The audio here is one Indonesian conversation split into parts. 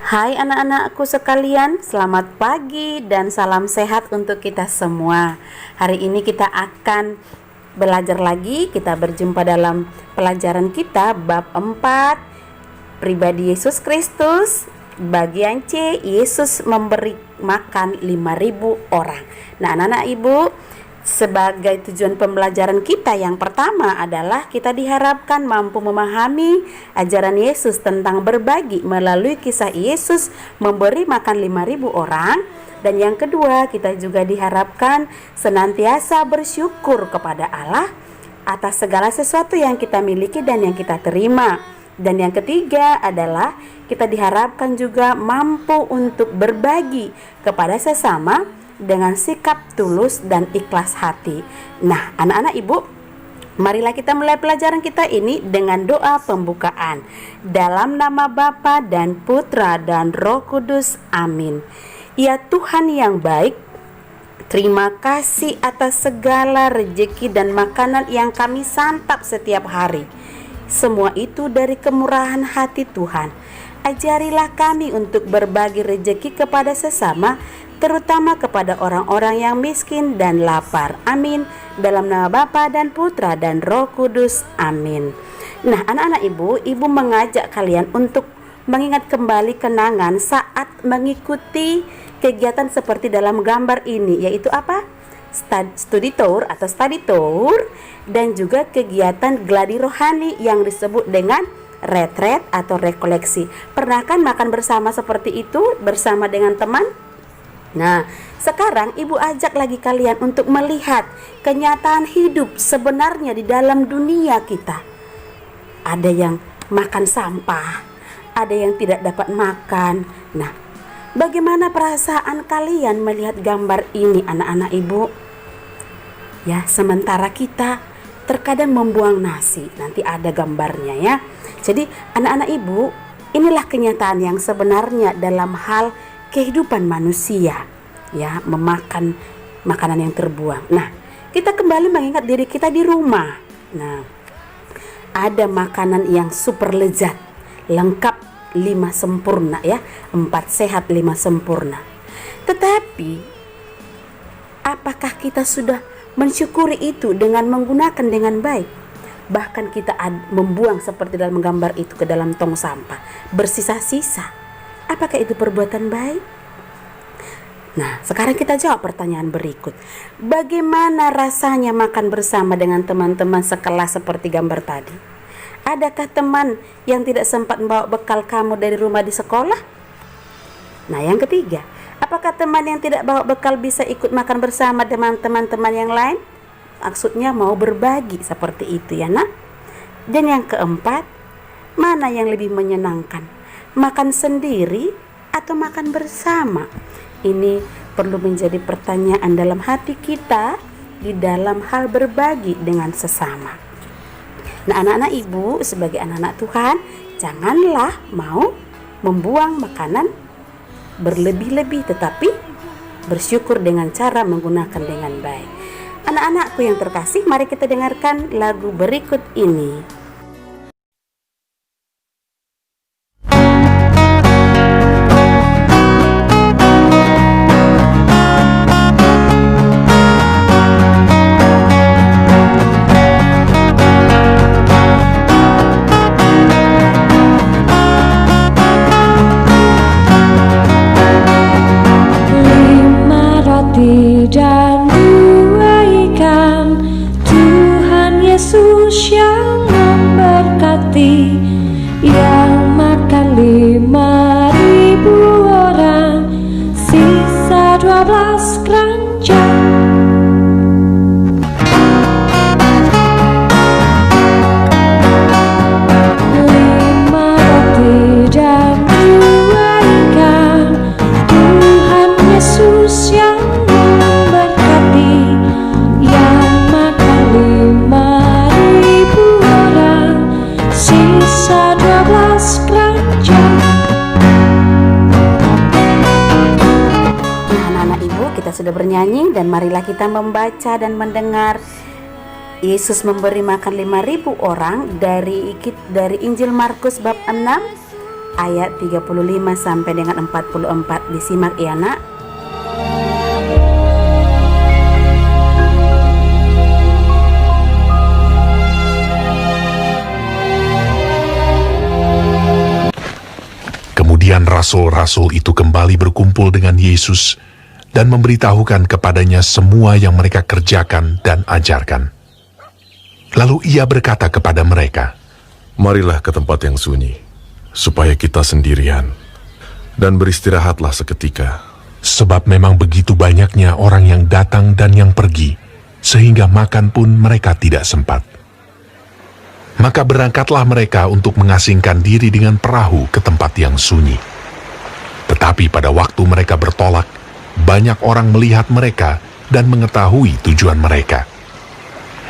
Hai anak-anakku sekalian, selamat pagi dan salam sehat untuk kita semua. Hari ini kita akan belajar lagi, kita berjumpa dalam pelajaran kita bab 4, pribadi Yesus Kristus, bagian C, Yesus memberi makan 5.000 orang. Nah anak-anak ibu, sebagai tujuan pembelajaran kita yang pertama adalah kita diharapkan mampu memahami ajaran Yesus tentang berbagi melalui kisah Yesus memberi makan 5.000 orang. Dan yang kedua, kita juga diharapkan senantiasa bersyukur kepada Allah atas segala sesuatu yang kita miliki dan yang kita terima. Dan yang ketiga adalah kita diharapkan juga mampu untuk berbagi kepada sesama dengan sikap tulus dan ikhlas hati. Nah, anak-anak ibu, marilah kita mulai pelajaran kita ini dengan doa pembukaan. Dalam nama Bapa dan Putra dan Roh Kudus, amin. Ya Tuhan yang baik, terima kasih atas segala rejeki dan makanan yang kami santap setiap hari. Semua itu dari kemurahan hati Tuhan. Ajarilah kami untuk berbagi rejeki kepada sesama, terutama kepada orang-orang yang miskin dan lapar. Amin. Dalam nama Bapa dan Putra dan Roh Kudus. Amin. Nah, anak-anak ibu mengajak kalian untuk mengingat kembali kenangan saat mengikuti kegiatan seperti dalam gambar ini, yaitu apa? Study tour atau study tour, dan juga kegiatan gladi rohani yang disebut dengan retreat atau rekoleksi. Pernah kan makan bersama seperti itu bersama dengan teman? Nah, sekarang ibu ajak lagi kalian untuk melihat kenyataan hidup sebenarnya di dalam dunia kita. Ada yang makan sampah, ada yang tidak dapat makan. Nah, bagaimana perasaan kalian melihat gambar ini anak-anak ibu? Ya, sementara kita terkadang membuang nasi, nanti ada gambarnya ya. Jadi anak-anak ibu, inilah kenyataan yang sebenarnya dalam hal kehidupan manusia, ya, memakan makanan yang terbuang. Nah, kita kembali mengingat diri kita di rumah. Nah, ada makanan yang super lezat, lengkap 5 sempurna ya, 4 sehat 5 sempurna. Tetapi apakah kita sudah mensyukuri itu dengan menggunakan dengan baik? Bahkan kita membuang seperti dalam gambar itu ke dalam tong sampah, bersisa-sisa. Apakah itu perbuatan baik? Nah, sekarang kita jawab pertanyaan berikut. Bagaimana rasanya makan bersama dengan teman-teman sekelas seperti gambar tadi? Adakah teman yang tidak sempat membawa bekal kamu dari rumah di sekolah? Nah, yang ketiga, apakah teman yang tidak bawa bekal bisa ikut makan bersama dengan teman-teman yang lain? Maksudnya mau berbagi seperti itu ya nak. Dan yang keempat, mana yang lebih menyenangkan? Makan sendiri atau makan bersama? Ini perlu menjadi pertanyaan dalam hati kita di dalam hal berbagi dengan sesama. Nah, anak-anak ibu sebagai anak-anak Tuhan, janganlah mau membuang makanan berlebih-lebih, tetapi bersyukur dengan cara menggunakan dengan baik. Anak-anakku yang terkasih, mari kita dengarkan lagu berikut ini. Dan 2 ikan, Tuhan Yesus yang memberkati, yang makan 5.000 orang, sisa 12 keranjang. Sudah bernyanyi, dan marilah kita membaca dan mendengar Yesus memberi makan 5.000 orang dari Injil Markus bab 6 ayat 35 sampai dengan 44. Disimak ya, Nak. Kemudian rasul-rasul itu kembali berkumpul dengan Yesus dan memberitahukan kepadanya semua yang mereka kerjakan dan ajarkan. Lalu ia berkata kepada mereka, "Marilah ke tempat yang sunyi, supaya kita sendirian, dan beristirahatlah seketika." sebab memang begitu banyaknya orang yang datang dan yang pergi, sehingga makan pun mereka tidak sempat. Maka berangkatlah mereka untuk mengasingkan diri dengan perahu ke tempat yang sunyi. Tetapi pada waktu mereka bertolak, banyak orang melihat mereka dan mengetahui tujuan mereka.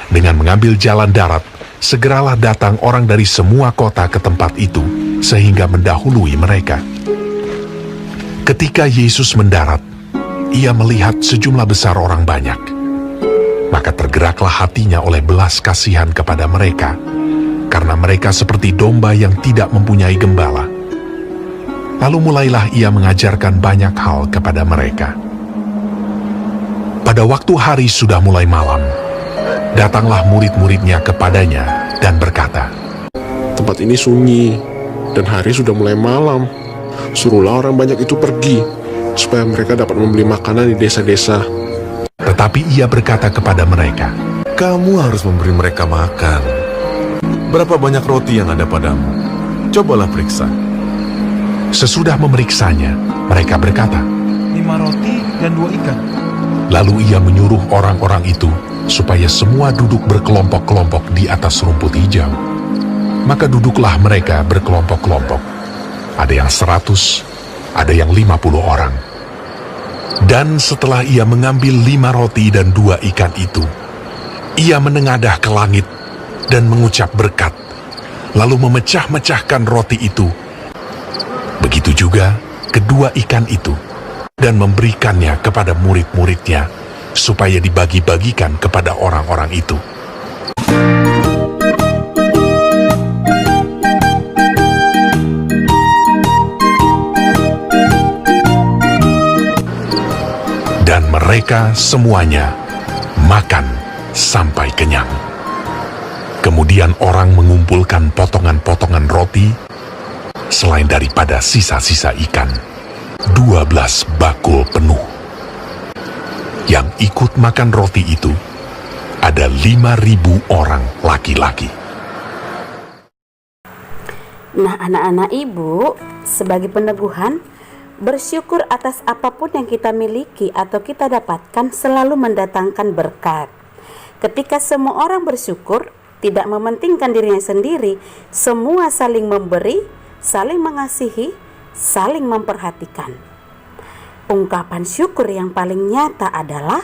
Dengan mengambil jalan darat, segeralah datang orang dari semua kota ke tempat itu, sehingga mendahului mereka. Ketika Yesus mendarat, ia melihat sejumlah besar orang banyak. Maka tergeraklah hatinya oleh belas kasihan kepada mereka, karena mereka seperti domba yang tidak mempunyai gembala. Lalu mulailah ia mengajarkan banyak hal kepada mereka. Pada waktu hari sudah mulai malam, datanglah murid-muridnya kepadanya dan berkata, "Tempat ini sunyi, dan hari sudah mulai malam. Suruhlah orang banyak itu pergi, supaya mereka dapat membeli makanan di desa-desa." Tetapi ia berkata kepada mereka, Kamu harus memberi mereka makan. Berapa banyak roti yang ada padamu? Cobalah periksa. sesudah memeriksanya, mereka berkata, 5 roti dan 2 ikan. lalu ia menyuruh orang-orang itu supaya semua duduk berkelompok-kelompok di atas rumput hijau. Maka duduklah mereka berkelompok-kelompok. Ada yang 100, ada yang 50 orang. Dan setelah ia mengambil 5 roti dan 2 ikan itu, ia menengadah ke langit dan mengucap berkat, lalu memecah-mecahkan roti itu. Begitu juga kedua ikan itu, dan memberikannya kepada murid-muridnya, supaya dibagi-bagikan kepada orang-orang itu. Dan mereka semuanya makan sampai kenyang. Kemudian orang mengumpulkan potongan-potongan roti, selain daripada sisa-sisa ikan, 12 bakul penuh. Yang ikut makan roti itu ada 5.000 orang laki-laki. Nah, anak-anak ibu, sebagai peneguhan, bersyukur atas apapun yang kita miliki atau kita dapatkan selalu mendatangkan berkat. Ketika semua orang bersyukur, tidak mementingkan dirinya sendiri, semua saling memberi, saling mengasihi, saling memperhatikan. Ungkapan syukur yang paling nyata adalah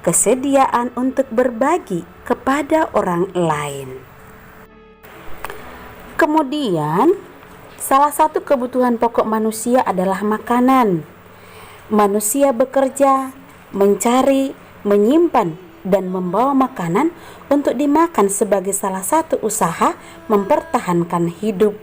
kesediaan untuk berbagi kepada orang lain. Kemudian, salah satu kebutuhan pokok manusia adalah makanan. Manusia bekerja, mencari, menyimpan, dan membawa makanan untuk dimakan sebagai salah satu usaha mempertahankan hidup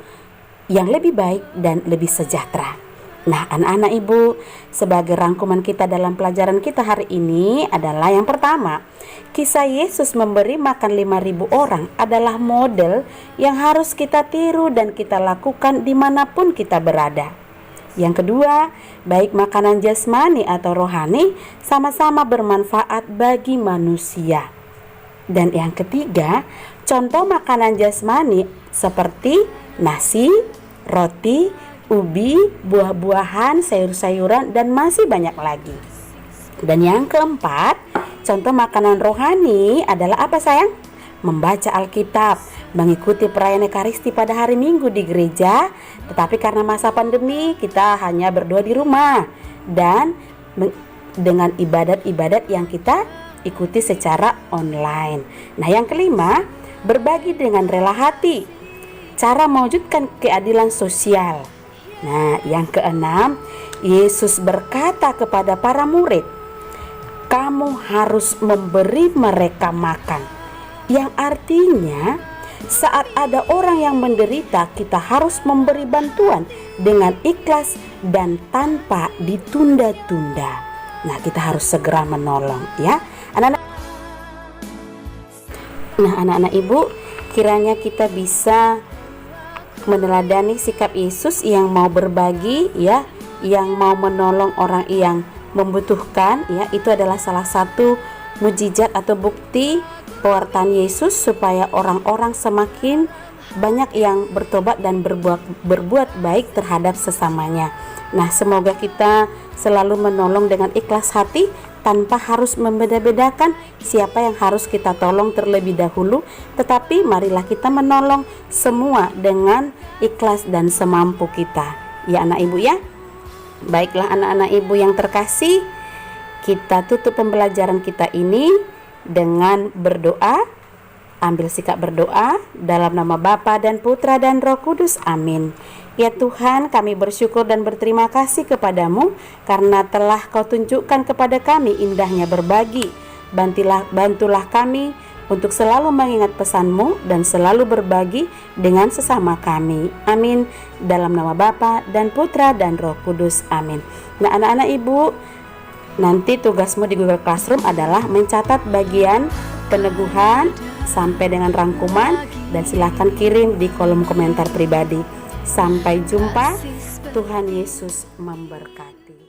yang lebih baik dan lebih sejahtera. Nah, anak-anak ibu, sebagai rangkuman kita dalam pelajaran kita hari ini adalah yang pertama, kisah Yesus memberi makan 5.000 orang adalah model yang harus kita tiru dan kita lakukan dimanapun kita berada. Yang kedua, baik makanan jasmani atau rohani sama-sama bermanfaat bagi manusia. Dan yang ketiga, contoh makanan jasmani seperti nasi, roti, ubi, buah-buahan, sayur-sayuran, dan masih banyak lagi. Dan yang keempat, contoh makanan rohani adalah apa sayang? Membaca Alkitab, mengikuti perayaan Ekaristi pada hari Minggu di gereja, tetapi karena masa pandemi kita hanya berdoa di rumah dan dengan ibadat-ibadat yang kita ikuti secara online. Nah, yang kelima, berbagi dengan rela hati, cara mewujudkan keadilan sosial. Nah, yang keenam, Yesus berkata kepada para murid, "Kamu harus memberi mereka makan." Yang artinya Saat ada orang yang menderita, kita harus memberi bantuan dengan ikhlas dan tanpa ditunda-tunda. Nah, kita harus segera menolong ya. Anak-anak Ibu, kiranya kita bisa meneladani sikap Yesus yang mau berbagi ya, yang mau menolong orang yang membutuhkan ya. Itu adalah salah satu mujizat atau bukti pewartaan Yesus supaya orang-orang semakin banyak yang bertobat dan berbuat baik terhadap sesamanya. Nah, semoga kita selalu menolong dengan ikhlas hati tanpa harus membeda-bedakan siapa yang harus kita tolong terlebih dahulu, tetapi marilah kita menolong semua dengan ikhlas dan semampu kita. Ya anak Ibu ya. Baiklah anak-anak Ibu yang terkasih, kita tutup pembelajaran kita ini dengan berdoa. Ambil sikap berdoa dalam nama Bapa dan Putra dan Roh Kudus. Amin. Ya Tuhan, kami bersyukur dan berterima kasih kepadamu karena telah Kau tunjukkan kepada kami indahnya berbagi. Bantulah kami untuk selalu mengingat pesan-Mu dan selalu berbagi dengan sesama kami. Amin. Dalam nama Bapa dan Putra dan Roh Kudus. Amin. Nah anak-anak Ibu, nanti tugasmu di Google Classroom adalah mencatat bagian peneguhan sampai dengan rangkuman dan silahkan kirim di kolom komentar pribadi. Sampai jumpa, Tuhan Yesus memberkati.